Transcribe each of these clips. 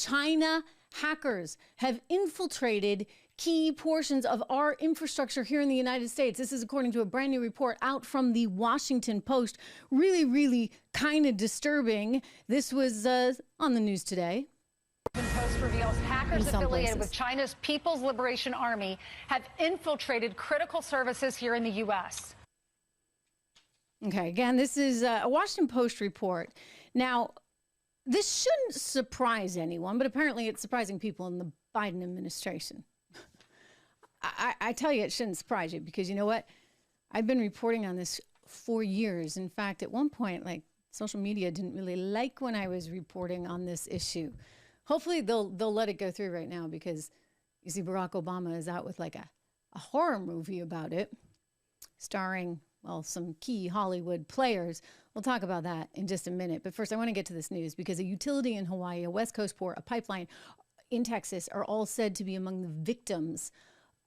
China hackers have infiltrated key portions of our infrastructure here in the United States. This is according to a brand new report out from the Washington Post. Really, really kind of disturbing. This was on the news today. Post reveals hackers affiliated with China's People's Liberation Army have infiltrated critical services here in the U.S. Okay, again, this is a Washington Post report. Now, this shouldn't surprise anyone, but apparently it's surprising people in the Biden administration. I tell you, it shouldn't surprise you because you know what? I've been reporting on this for years. In fact, at one point, like social media didn't really like when I was reporting on this issue. Hopefully they'll let it go through right now because you see Barack Obama is out with like a horror movie about it, starring, well, some key Hollywood players. We'll talk about that in just a minute. But first, I want to get to this news because a utility in Hawaii, a West Coast port, a pipeline in Texas are all said to be among the victims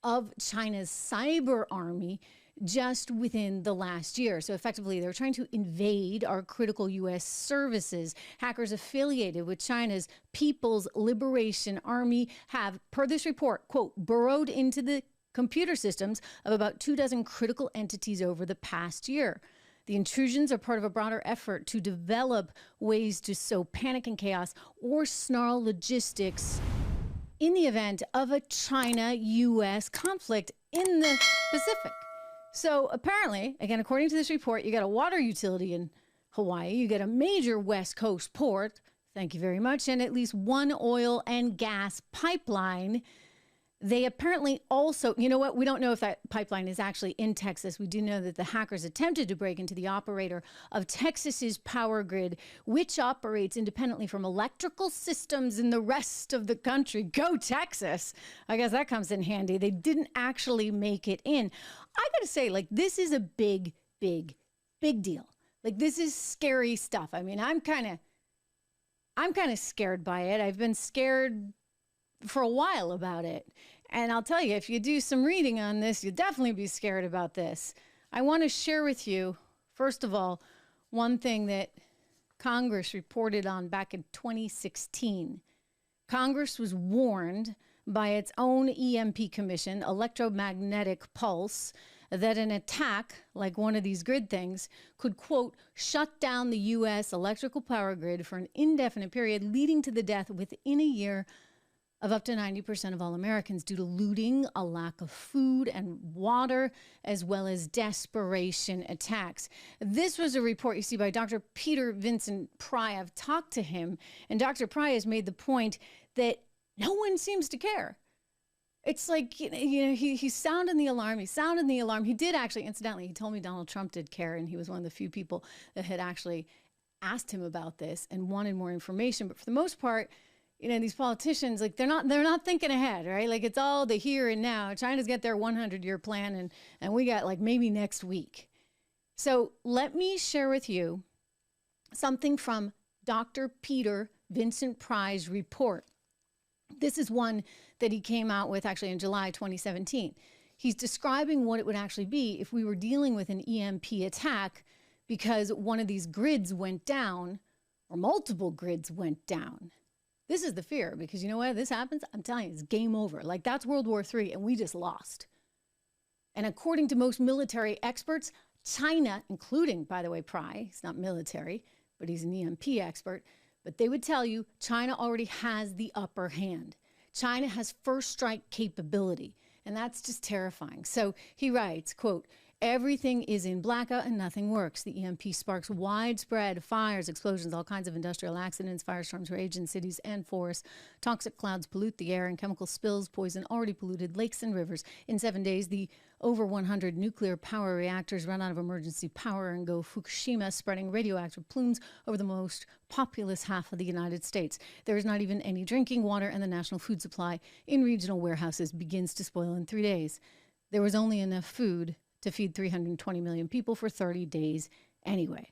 of China's cyber army just within the last year. So effectively, they're trying to invade our critical U.S. services. Hackers affiliated with China's People's Liberation Army have, per this report, quote, burrowed into the computer systems of about 24 critical entities over the past year. The intrusions are part of a broader effort to develop ways to sow panic and chaos or snarl logistics in the event of a China-U.S. conflict in the Pacific. So apparently, again, according to this report, you got a water utility in Hawaii, you get a major West Coast port, thank you very much, and at least one oil and gas pipeline. They apparently also, you know what, we don't know if that pipeline is actually in Texas. We do know that the hackers attempted to break into the operator of Texas's power grid, which operates independently from electrical systems in the rest of the country. Go Texas. I guess that comes in handy. They didn't actually make it in. I got to say, like, this is a big, big, big deal. Like, this is scary stuff. I mean, I'm kind of scared by it. I've been scared for a while about it. And I'll tell you, if you do some reading on this, you'll definitely be scared about this. I want to share with you, first of all, one thing that Congress reported on back in 2016. Congress was warned by its own EMP commission, electromagnetic pulse, that an attack like one of these grid things could, quote, shut down the U.S. electrical power grid for an indefinite period, leading to the death within a year of up to 90% of all Americans due to looting, a lack of food and water, as well as desperation attacks. This was a report, you see, by Dr. Peter Vincent Pry. I've talked to him, and Dr. Pry has made the point that no one seems to care. It's like, you know, he's sounding the alarm. He's sounding the alarm. He did actually, incidentally, he told me Donald Trump did care, and he was one of the few people that had actually asked him about this and wanted more information. But for the most part, you know, these politicians, like, they're not thinking ahead, right? Like, it's all the here and now. China's got their 100-year plan, and we got, like, maybe next week. So let me share with you something from Dr. Peter Vincent Pry's report. This is one that he came out with actually in July 2017. He's describing what it would actually be if we were dealing with an EMP attack because one of these grids went down or multiple grids went down. This is the fear because you know what? This happens, I'm telling you, it's game over. Like, that's World War III and we just lost. And according to most military experts, China, including, by the way, Pry, he's not military, but he's an EMP expert, but they would tell you China already has the upper hand. China has first strike capability, and that's just terrifying. So he writes, quote, everything is in blackout and nothing works. The EMP sparks widespread fires, explosions, all kinds of industrial accidents. Firestorms rage in cities and forests. Toxic clouds pollute the air and chemical spills poison already polluted lakes and rivers. In 7 days, the over 100 nuclear power reactors run out of emergency power and go Fukushima, spreading radioactive plumes over the most populous half of the United States. There is not even any drinking water, and the national food supply in regional warehouses begins to spoil in 3 days. There was only enough food to feed 320 million people for 30 days anyway.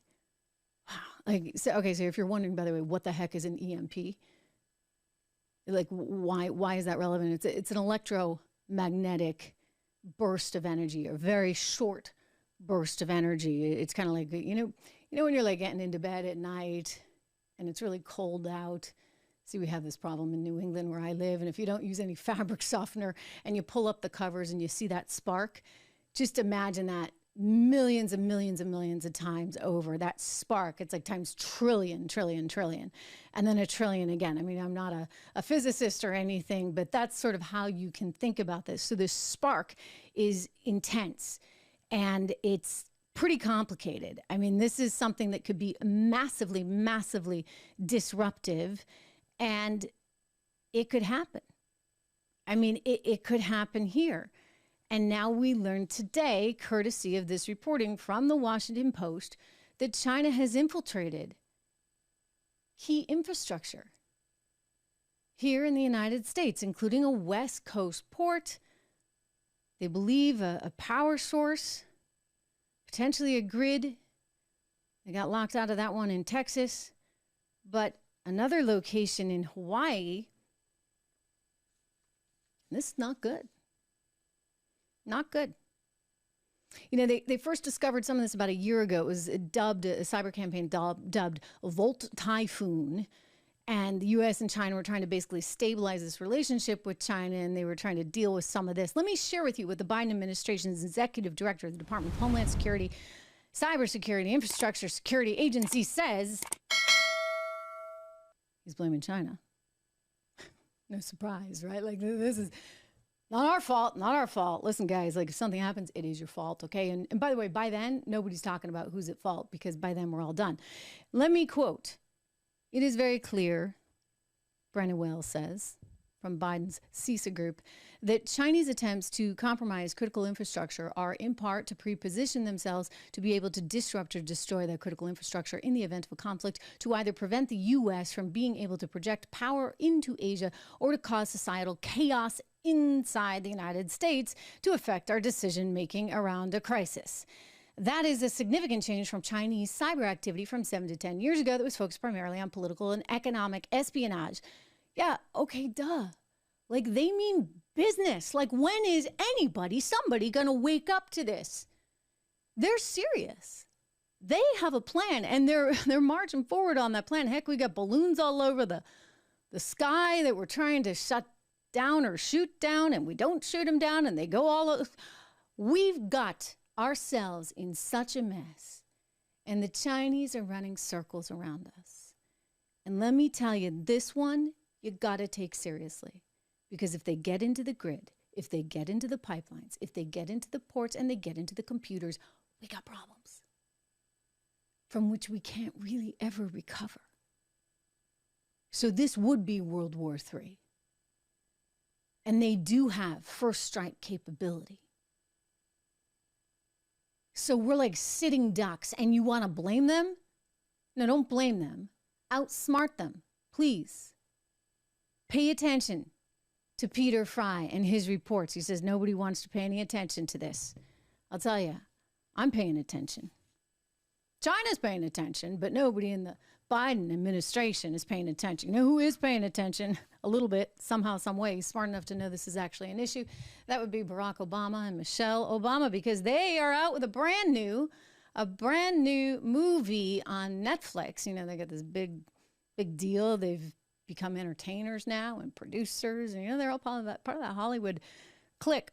Wow. Like, so if you're wondering, by the way, what the heck is an EMP? Like, why is that relevant? It's an electromagnetic burst of energy, a very short burst of energy. It's kind of like, you know when you're like getting into bed at night and it's really cold out. See, we have this problem in New England where I live, and if you don't use any fabric softener and you pull up the covers and you see that spark, just imagine that millions and millions and millions of times over. That spark, it's like times trillion, trillion, trillion, and then a trillion again. I mean, I'm not a physicist or anything, but that's sort of how you can think about this. So this spark is intense, and it's pretty complicated. I mean, this is something that could be massively, massively disruptive, and it could happen. I mean, it could happen here. And now we learned today, courtesy of this reporting from the Washington Post, that China has infiltrated key infrastructure here in the United States, including a West Coast port. They believe a power source, potentially a grid. They got locked out of that one in Texas. But another location in Hawaii, this is not good. Not good. You know, they first discovered some of this about a year ago. It was dubbed, a cyber campaign dubbed Volt Typhoon. And the U.S. and China were trying to basically stabilize this relationship with China, and they were trying to deal with some of this. Let me share with you what the Biden administration's executive director of the Department of Homeland Security, Cybersecurity, Infrastructure Security Agency says. He's blaming China. No surprise, right? Like, this is not our fault, not our fault. Listen, guys, like if something happens, it is your fault, okay? And by the way, by then, nobody's talking about who's at fault because by then we're all done. Let me quote. It is very clear, Brennan Wells says, from Biden's CISA group, that Chinese attempts to compromise critical infrastructure are in part to pre-position themselves to be able to disrupt or destroy that critical infrastructure in the event of a conflict, to either prevent the U.S. from being able to project power into Asia or to cause societal chaos inside the United States to affect our decision-making around a crisis. That is a significant change from Chinese cyber activity from 7 to 10 years ago that was focused primarily on political and economic espionage. Yeah, okay, duh. Like, they mean business. Like, when is somebody going to wake up to this? They're serious. They have a plan, and they're marching forward on that plan. Heck, we got balloons all over the sky that we're trying to shut down or shoot down, and we don't shoot them down, and they go all over. We've got ourselves in such a mess, and the Chinese are running circles around us. And let me tell you, this one you got to take seriously, because if they get into the grid, if they get into the pipelines, if they get into the ports and they get into the computers, we got problems from which we can't really ever recover. So this would be World War III. And they do have first strike capability. So we're like sitting ducks, and you want to blame them? No, don't blame them. Outsmart them, please. Pay attention to Peter Fry and his reports. He says nobody wants to pay any attention to this. I'll tell you, I'm paying attention. China's paying attention, but nobody in the Biden administration is paying attention. You know who is paying attention? A little bit, somehow, some way. He's smart enough to know this is actually an issue. That would be Barack Obama and Michelle Obama, because they are out with a brand new movie on Netflix. You know, they got this big deal. They've become entertainers now and producers, and you know, they're all part of that Hollywood clique.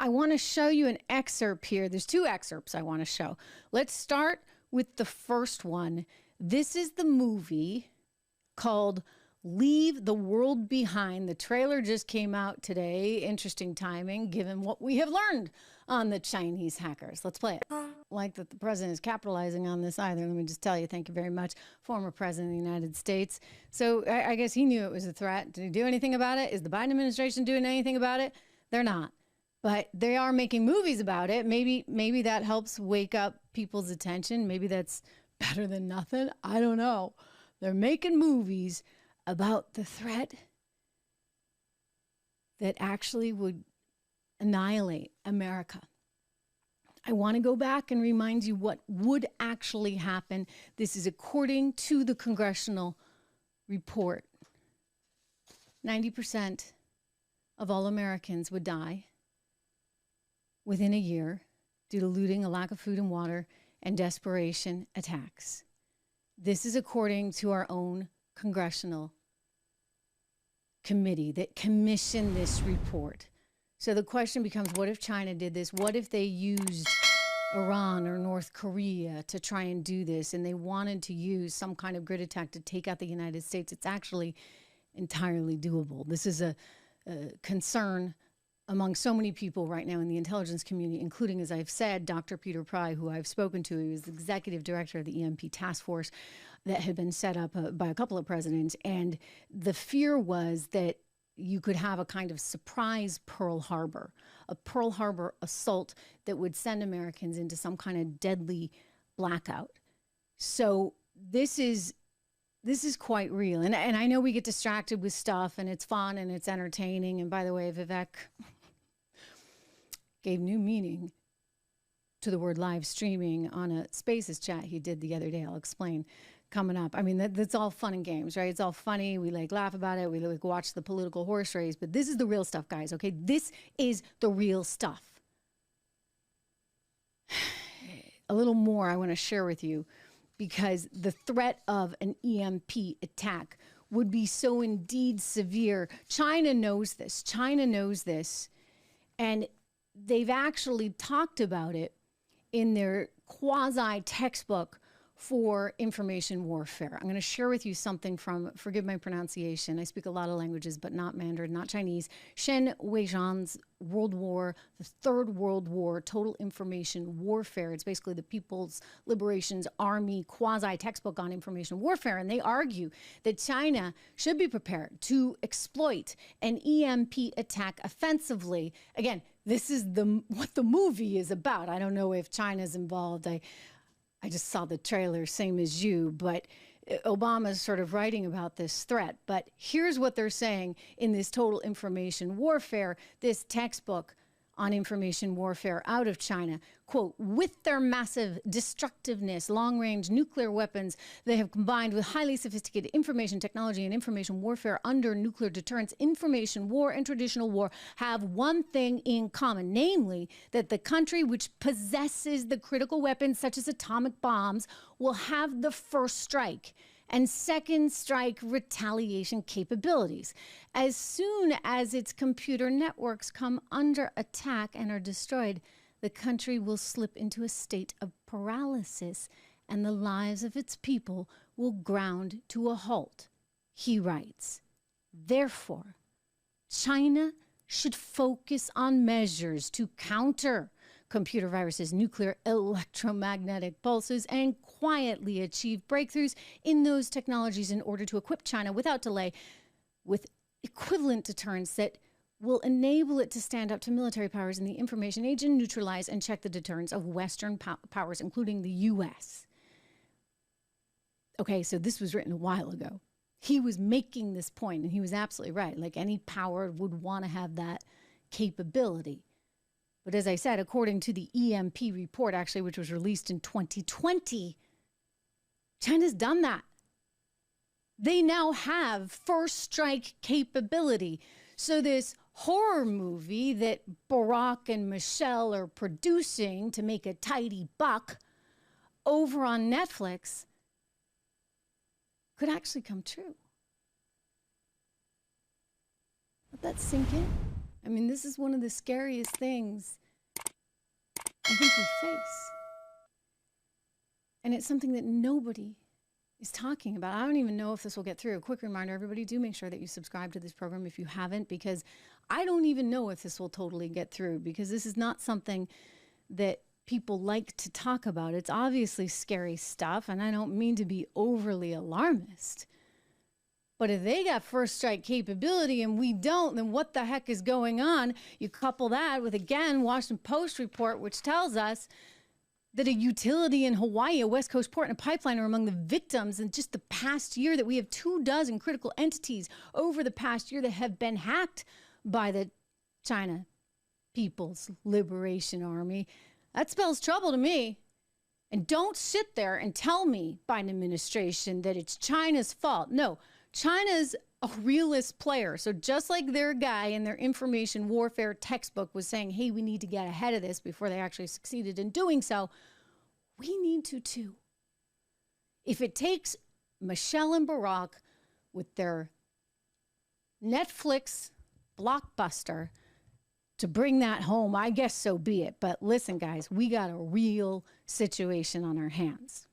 I want to show you an excerpt here. There's two excerpts I want to show. Let's start with the first one. This is the movie called Leave the World Behind. The trailer just came out today. Interesting timing, given what we have learned on the Chinese hackers. Let's play it. Like that the president is capitalizing on this either. Let me just tell you, thank you very much, former president of the United States. So I guess he knew it was a threat. Did he do anything about it? Is the Biden administration doing anything about it? They're not. But they are making movies about it. Maybe that helps wake up people's attention. Maybe that's better than nothing. I don't know. They're making movies about the threat that actually would annihilate America. I want to go back and remind you what would actually happen. This is according to the congressional report. 90% of all Americans would die within a year due to looting, a lack of food and water, and desperation attacks. This is according to our own congressional committee that commissioned this report. So the question becomes, what if China did this? What if they used Iran or North Korea to try and do this, and they wanted to use some kind of grid attack to take out the United States? It's actually entirely doable. This is a concern among so many people right now in the intelligence community, including, as I've said, Dr. Peter Pry, who I've spoken to. He was the executive director of the EMP task force that had been set up by a couple of presidents. And the fear was that you could have a kind of surprise Pearl Harbor, a Pearl Harbor assault that would send Americans into some kind of deadly blackout. So this is quite real. And I know we get distracted with stuff, and it's fun and it's entertaining. And by the way, Vivek gave new meaning to the word live streaming on a Spaces chat he did the other day. I'll explain coming up. I mean, that's all fun and games, right? It's all funny. We laugh about it. We watch the political horse race. But this is the real stuff, guys, okay? This is the real stuff. A little more I want to share with you, because the threat of an EMP attack would be so indeed severe. China knows this. China knows this. And they've actually talked about it in their quasi-textbook for information warfare. I'm going to share with you something from, forgive my pronunciation, I speak a lot of languages, but not Mandarin, not Chinese, Shen Weizhan's World War, the Third World War, Total Information Warfare. It's basically the People's Liberation's Army quasi-textbook on information warfare. And they argue that China should be prepared to exploit an EMP attack offensively. Again, this is what the movie is about. I don't know if China's involved. I just saw the trailer, same as you, but Obama's sort of writing about this threat. But here's what they're saying in this Total Information Warfare, this textbook on information warfare out of China. Quote, with their massive destructiveness, long-range nuclear weapons, they have combined with highly sophisticated information technology and information warfare under nuclear deterrence. Information war and traditional war have one thing in common, namely that the country which possesses the critical weapons, such as atomic bombs, will have the first strike and second strike retaliation capabilities. As soon as its computer networks come under attack and are destroyed, the country will slip into a state of paralysis and the lives of its people will ground to a halt, he writes. Therefore, China should focus on measures to counter computer viruses, nuclear electromagnetic pulses, and quietly achieve breakthroughs in those technologies in order to equip China without delay with equivalent deterrence that will enable it to stand up to military powers in the information age and neutralize and check the deterrence of Western powers, including the U.S. Okay, so this was written a while ago. He was making this point, and he was absolutely right. Like, any power would want to have that capability. But as I said, according to the EMP report, actually, which was released in 2020, China's done that. They now have first strike capability. So this horror movie that Barack and Michelle are producing to make a tidy buck over on Netflix could actually come true. Let that sink in. I mean, this is one of the scariest things I think we face. And it's something that nobody is talking about. I don't even know if this will get through. A quick reminder, everybody, do make sure that you subscribe to this program if you haven't, because I don't even know if this will totally get through, because this is not something that people like to talk about. It's obviously scary stuff, and I don't mean to be overly alarmist. But if they got first strike capability and we don't, then what the heck is going on? You couple that with, again, Washington Post report, which tells us that a utility in Hawaii, a West Coast port and a pipeline are among the victims in just the past year, that we have 24 critical entities over the past year that have been hacked by the China People's Liberation Army. That spells trouble to me. And don't sit there and tell me, Biden administration, that it's China's fault. No. China's a realist player. So just like their guy in their information warfare textbook was saying, hey, we need to get ahead of this before they actually succeeded in doing so, we need to too. If it takes Michelle and Barack with their Netflix blockbuster to bring that home. I guess so be it. But listen, guys, we got a real situation on our hands.